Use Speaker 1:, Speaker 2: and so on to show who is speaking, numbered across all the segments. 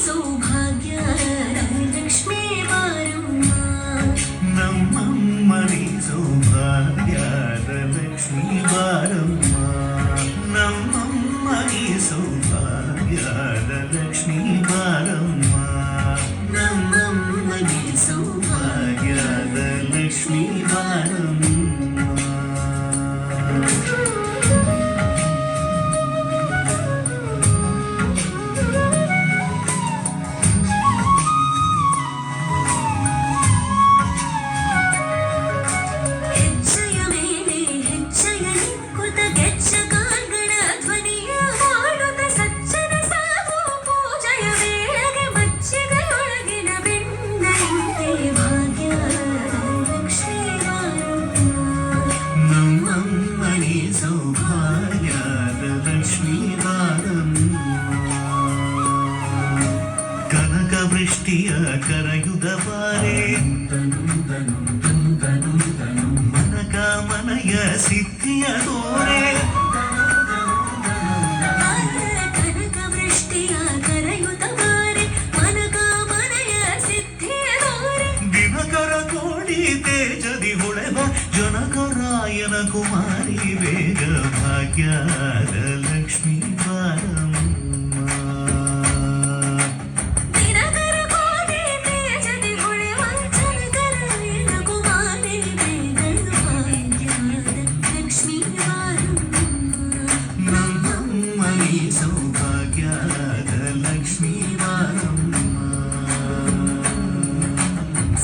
Speaker 1: ಸೌಭಾಗ್ಯದ ಲಕ್ಷ್ಮೀ ಬಾರಮ್ಮ
Speaker 2: ನಮ್ಮಮ್ಮನಿ ಸೌಭಾಗ್ಯದ ಲಕ್ಷ್ಮೀ ಬಾರಮ್ಮ ನಮ್ಮಮ್ಮನಿ ಸೌಭಾಗ್ಯದ ಲಕ್ಷ್ಮೀ ಬಾರಮ್ಮ ನಮ್ಮಮ್ಮನಿ ಸೌಭಾಗ್ಯದ ಲಕ್ಷ್ಮೀ ಬಾರಮ್ಮ ವೃಷ್ಟಿಯ ಕರಯುದ ಬಾರೆ ಮನಕ ಮನಯ ಸಿದ್ಧಿಯ ದೋರೆ
Speaker 1: ಕನಕ ವೃಷ್ಟಿಯ ಕರಯುದ ಬಾರೆ ಮನಕ ಮನಯ ಸಿದ್ಧಿಯ ದೋರೆ
Speaker 2: ದಿನಕರ ಕೋಡಿ ತೇಜದಿ ಹೊಳೆವ ಜನಕರಾಯನ ಕುಮಾರಿ ವೇಗ ಭಾಗ್ಯದ ಲಕ್ಷ್ಮೀ ಬಾರಮ್ಮ ಸೌಭಾಗ್ಯದ ಲಕ್ಷ್ಮೀ ಬಾರಮ್ಮ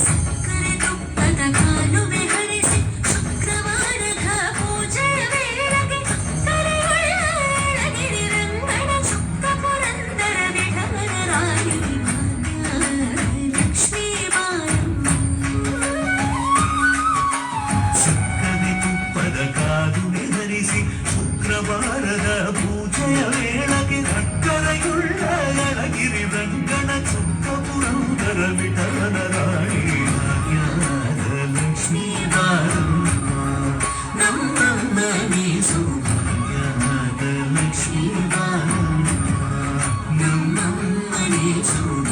Speaker 1: ಸಕ್ಕರೆ ತುಪ್ಪದ ಕಾಲುವೆ ಹರಿಸಿ ಶುಕ್ರವಾರದ ಪೂಜೆಯ ವೇಳೆಗೆ ಕರೆಯೊಳಗಿರಿ ರಂಗನ ಚುಕ್ಕ ಪುರಂದರ ವಿಠಲನ ರಾಣಿ ಲಕ್ಷ್ಮೀ ಬಾರಮ್ಮ
Speaker 2: ಸಕ್ಕರೆ ತುಪ್ಪದ ಕಾಲುವೆ ಹರಿಸಿ ಶುಕ್ರವಾರದ ಪೂಜೆಯ ವೇಳೆಗೆ ಅಕ್ಕರೆಯುಳ್ಳ ಅಳಗಿರಿ ರಂಗನ ಚುಕ್ಕ ಪುರಂದರ ವಿಠಲನ ರಾಣಿ ಭಾಗ್ಯದ ಲಕ್ಷ್ಮೀ ಬಾರಮ್ಮ ನಮ್ಮಮ್ಮನಿ ಸೌಭಾಗ್ಯದ ಲಕ್ಷ್ಮೀ ಬಾರಮ್ಮ ನಮ್ಮಮ್ಮನಿ ಸೌಭಾಗ್ಯ